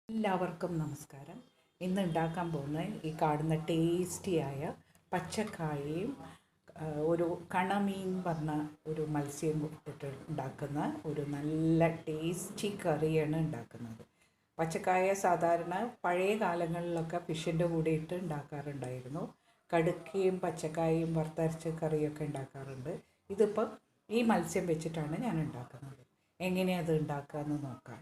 എല്ലാവർക്കും നമസ്കാരം. ഇന്ന് ഉണ്ടാക്കാൻ പോകുന്ന ഈ കാണുന്ന ടേസ്റ്റിയായ പച്ചക്കായയും ഒരു കണമീൻ പറഞ്ഞ ഒരു മത്സ്യം ഇട്ടിട്ട് ഉണ്ടാക്കുന്ന ഒരു നല്ല ടേസ്റ്റി കറിയാണ് ഉണ്ടാക്കുന്നത്. പച്ചക്കായ സാധാരണ പഴയ കാലങ്ങളിലൊക്കെ ഫിഷിൻ്റെ കൂടെ ഇട്ട് ഉണ്ടാക്കാറുണ്ടായിരുന്നു. കടുക്കയും പച്ചക്കായയും വറുത്തരച്ച് കറിയൊക്കെ ഉണ്ടാക്കാറുണ്ട്. ഇതിപ്പോൾ ഈ മത്സ്യം വെച്ചിട്ടാണ് ഞാൻ ഉണ്ടാക്കുന്നത്. എങ്ങനെയാണ് അത് ഉണ്ടാക്കുകയെന്ന് നോക്കാം.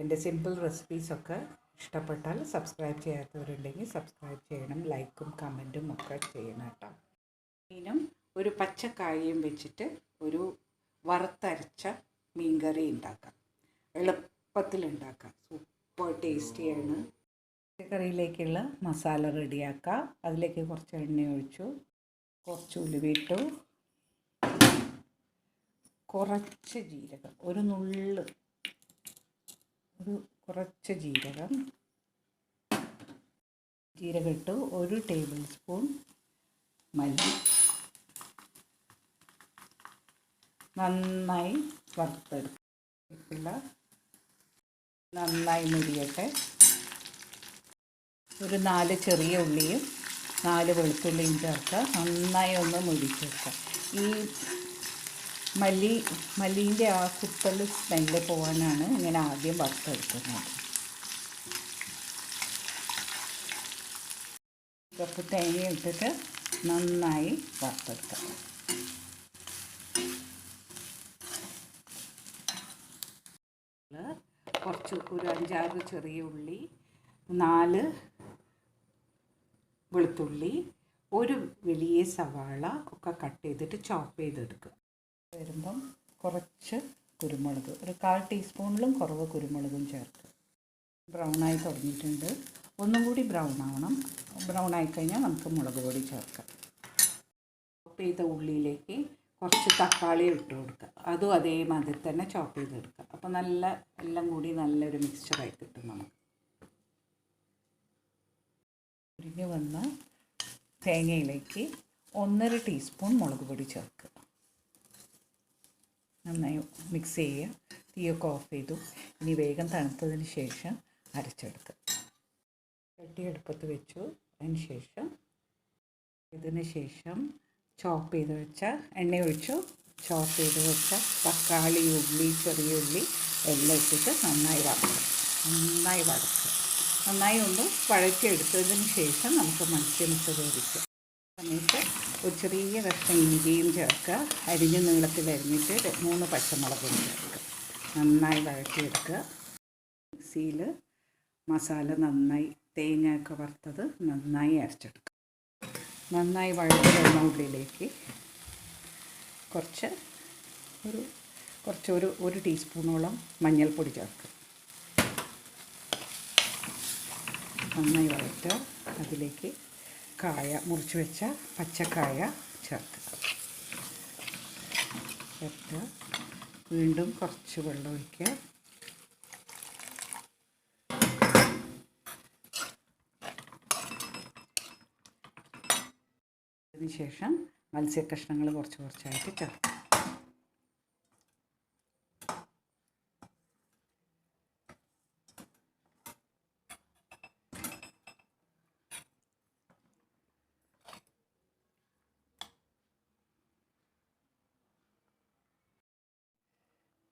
എൻ്റെ സിമ്പിൾ റെസിപ്പീസൊക്കെ ഇഷ്ടപ്പെട്ടാൽ സബ്സ്ക്രൈബ് ചെയ്യാത്തവരുണ്ടെങ്കിൽ സബ്സ്ക്രൈബ് ചെയ്യണം, ലൈക്കും കമൻറ്റും ഒക്കെ ചെയ്യണം കേട്ടോ. മീനും ഒരു പച്ചക്കായയും വെച്ചിട്ട് ഒരു വറുത്തരച്ച മീൻകറി ഉണ്ടാക്കാം. എളുപ്പത്തിൽ ഉണ്ടാക്കാം. സൂപ്പർ ടേസ്റ്റിയാണ്. പച്ചക്കറിയിലേക്കുള്ള മസാല റെഡിയാക്കാം. അതിലേക്ക് കുറച്ച് എണ്ണ ഒഴിച്ചു, കുറച്ച് ഉലുവയിട്ടു, കുറച്ച് ജീരകം, കുറച്ച് ജീരകം ഇട്ട്, 1 ടേബിൾ സ്പൂൺ മല്ലി, നന്നായി വറുത്തെടുക്കുക. നന്നായി മുരിയട്ടെ. ഒരു 4 ചെറിയ ഉള്ളിയും 4 വെളുത്തുള്ളിയും ചേർക്കുക. നന്നായി ഒന്ന് മുരിച്ചെടുക്കുക. ഈ മല്ലീൻ്റെ ആ കുത്തൽ സ്മെല്ല് പോകാനാണ് ഇങ്ങനെ ആദ്യം വറുത്തെടുക്കുന്നത്. കപ്പ് തേങ്ങ ഇട്ടിട്ട് നന്നായി വറുത്തെടുക്കാം. കുറച്ച് ഒരു 5-6 ചെറിയ ഉള്ളി, 4 വെളുത്തുള്ളി, ഒരു വലിയ സവാള ഒക്കെ കട്ട് ചെയ്തിട്ട് ചോപ്പ് ചെയ്തെടുക്കുക. വരുമ്പം കുറച്ച് കുരുമുളക്, ഒരു 1/4 ടീസ്പൂണിലും കുറവ് കുരുമുളകും ചേർക്കുക. ബ്രൗണായി തുടങ്ങിയിട്ടുണ്ട്. ഒന്നും കൂടി ബ്രൗൺ ആവണം. ബ്രൗൺ ആയിക്കഴിഞ്ഞാൽ നമുക്ക് മുളക് പൊടി ചേർക്കാം. ചോപ്പ് ചെയ്ത ഉള്ളിയിലേക്ക് കുറച്ച് തക്കാളി ഇട്ട് കൊടുക്കുക. അതും അതേമാതിരി തന്നെ ചോപ്പ് ചെയ്തെടുക്കുക. അപ്പോൾ എല്ലാം കൂടി നല്ലൊരു മിക്സ്ചറായി കിട്ടും നമുക്ക്. ഉരിഞ്ഞ് വന്ന തേങ്ങയിലേക്ക് 1.5 ടീസ്പൂൺ മുളക് പൊടി ചേർക്കുക. നന്നായി മിക്സ് ചെയ്യുക. തീയൊക്കെ ഓഫ് ചെയ്തു. ഇനി വേഗം തണുത്തതിന് ശേഷം അരച്ചെടുക്കുക. ചട്ടി അടുപ്പത്ത് വെച്ചു. ഇതിന് ശേഷം ചോപ്പ് ചെയ്ത് വെച്ച എണ്ണ ഒഴിച്ചു. ചോപ്പ് ചെയ്ത് വെച്ച തക്കാളി, ഉള്ളി, ചെറിയ ഉള്ളി എല്ലാം ഇട്ടിട്ട് നന്നായി വറുക്കുക. നന്നായി ഒന്ന് വഴറ്റിയെടുത്തതിന് ശേഷം നമുക്ക് മത്സ്യം ഇട്ട് വേവിക്കാം. സമയത്ത് ഒരു ചെറിയ കഷ്ണം ഇഞ്ചിയും ചേർക്കുക. നീളത്തിൽ അരിഞ്ഞിട്ട് 3 പച്ചമുളകും ചേർക്കുക. നന്നായി വഴറ്റിയെടുക്കുക. മിക്സിയിൽ മസാല നന്നായി തേങ്ങയൊക്കെ വറുത്തത് നന്നായി അരച്ചെടുക്കുക. നന്നായി വഴറ്റി വരുന്ന ഉള്ളിലേക്ക് ഒരു ടീസ്പൂണോളം മഞ്ഞൾപ്പൊടി ചേർക്കുക. നന്നായി വഴറ്റുക. അതിലേക്ക് മുറിച്ച് വെച്ച പച്ചക്കായ ചേർക്കുക. വീണ്ടും കുറച്ച് വെള്ളം ഒഴിക്കുക. അതിനുശേഷം മത്സ്യക്കഷ്ണങ്ങൾ കുറച്ചായിട്ട് ചേർക്കുക.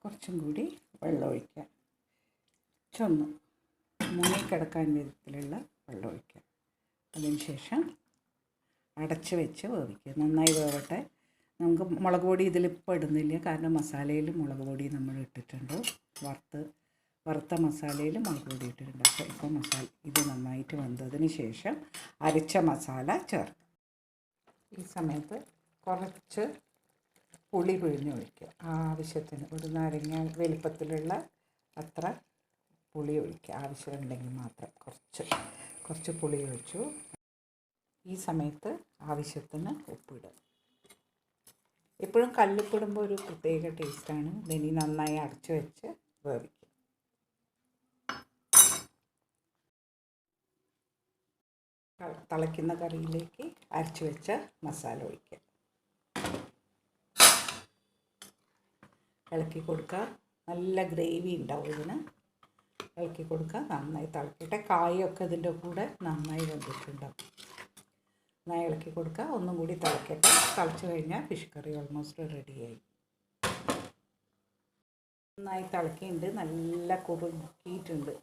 കുറച്ചും കൂടി വെള്ളം ഒഴിക്കുക. മുങ്ങിക്കിടക്കാൻ വിധത്തിലുള്ള വെള്ളം ഒഴിക്കുക. അതിനുശേഷം അടച്ച് വെച്ച് വേവിക്കുക. നന്നായി വേവട്ടെ. നമുക്ക് മുളക് പൊടി ഇതിലിപ്പോൾ ഇടുന്നില്ല, കാരണം മസാലയിൽ മുളക് പൊടി നമ്മൾ ഇട്ടിട്ടുണ്ട്. വറുത്ത മസാലയിൽ മുളക് പൊടി ഇട്ടിട്ടുണ്ട്. അപ്പോൾ ഇപ്പോൾ ഇത് നന്നായിട്ട് വെന്തതിന് ശേഷം അരച്ച മസാല ചേർക്കുക. ഈ സമയത്ത് കുറച്ച് പുളി പിഴിഞ്ഞൊഴിക്കുക. ആവശ്യത്തിന് ഒരു നാരങ്ങ വലിപ്പത്തിലുള്ള അത്ര പുളി ഒഴിക്കുക. ആവശ്യമുണ്ടെങ്കിൽ മാത്രം കുറച്ച് പുളി ഒഴിച്ചു. ഈ സമയത്ത് ആവശ്യത്തിന് ഉപ്പിടുക. എപ്പോഴും കല്ലുപ്പിടുമ്പോൾ ഒരു പ്രത്യേക ടേസ്റ്റാണ്. ഇതിനി നന്നായി അടച്ചു വെച്ച് വേവിക്കുക. തിളയ്ക്കുന്ന കറിയിലേക്ക് അരച്ചു വെച്ച മസാല ഒഴിക്കുക. ഇളക്കി കൊടുക്കുക. നല്ല ഗ്രേവി ഉണ്ടാവും ഇതിന്. ഇളക്കി കൊടുക്കുക. നന്നായി തിളക്കട്ടെ. കായൊക്കെ ഇതിൻ്റെ കൂടെ നന്നായി വെന്തിട്ടുണ്ടാവും. നന്നായി ഇളക്കി കൊടുക്കുക. ഒന്നും കൂടി തിളക്കട്ടെ. തിളച്ച് കഴിഞ്ഞാൽ ഫിഷ് കറി ഓൾമോസ്റ്റ് റെഡിയായി. നന്നായി തിളക്കിയിട്ടുണ്ട്. നല്ല കുറുക്കിയിട്ടുണ്ട്.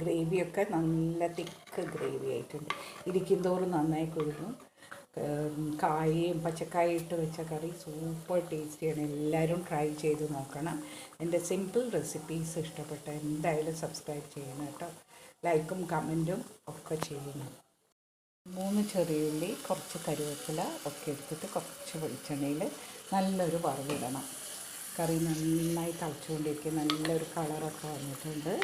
ഗ്രേവിയൊക്കെ നല്ല തിക്ക് ഗ്രേവി ആയിട്ടുണ്ട്. ഇരിക്കുന്തോറും നന്നായി കുറുകും. കായയും പച്ചക്കായ ഇട്ട് വെച്ച കറി സൂപ്പർ ടേസ്റ്റിയാണ്. എല്ലാവരും ട്രൈ ചെയ്ത് നോക്കണം. എൻ്റെ സിമ്പിൾ റെസിപ്പീസ് ഇഷ്ടപ്പെട്ട എന്തായാലും സബ്സ്ക്രൈബ് ചെയ്യണം കേട്ടോ. ലൈക്കും കമൻറ്റും ഒക്കെ ചെയ്യണം. 3 ചെറിയുള്ളി, കുറച്ച് കറിവേപ്പില ഒക്കെ എടുത്തിട്ട് കുറച്ച് വെളിച്ചെണ്ണയിൽ നല്ലൊരു വറവിടണം. കറി നന്നായി തിളച്ചുകൊണ്ടിരിക്കും. നല്ലൊരു കളറൊക്കെ വന്നിട്ടുണ്ട്.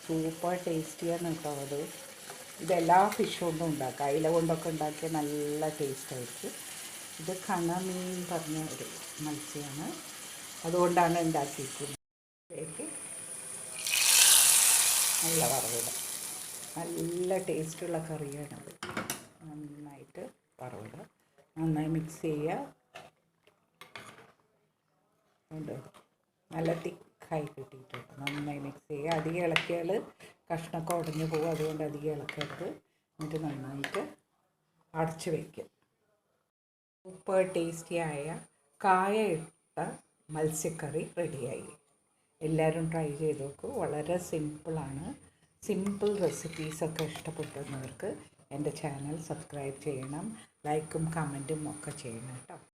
സൂപ്പർ ടേസ്റ്റിയാണ് കേട്ടോ അത്. ഇതെല്ലാ ഫിഷ് കൊണ്ടും ഉണ്ടാക്കാം. അയില കൊണ്ടൊക്കെ ഉണ്ടാക്കിയാൽ നല്ല ടേസ്റ്റായിരിക്കും. ഇത് കണമീൻ പറഞ്ഞ ഒരു മത്സ്യമാണ്, അതുകൊണ്ടാണ് ഉണ്ടാക്കിയിരിക്കുന്നത്. ഇതിലേക്ക് നല്ല വറവിടാം. നല്ല ടേസ്റ്റുള്ള കറിയാണത്. നന്നായിട്ട് വറവിടാം. നന്നായി മിക്സ് ചെയ്യുക. നല്ല തിക്കായി കിട്ടിയിട്ടുണ്ട്. നന്നായി മിക്സ് ചെയ്യുക. അധികം ഇളക്കിയാൽ കഷ്ണമൊക്കെ ഉടഞ്ഞു പോകും. അതുകൊണ്ട് അധികം ഇളക്കരുത്. എന്നിട്ട് നന്നായിട്ട് അടച്ച് വയ്ക്കും. സൂപ്പർ ടേസ്റ്റിയായ കായ ഇട്ട മത്സ്യക്കറി റെഡിയായി. എല്ലാവരും ട്രൈ ചെയ്ത് നോക്കൂ. വളരെ സിമ്പിളാണ്. സിമ്പിൾ റെസിപ്പീസൊക്കെ ഇഷ്ടപ്പെടുന്നവർക്ക് എൻ്റെ ചാനൽ സബ്സ്ക്രൈബ് ചെയ്യണം. ലൈക്കും കമൻറ്റും ഒക്കെ ചെയ്യണം കേട്ടോ.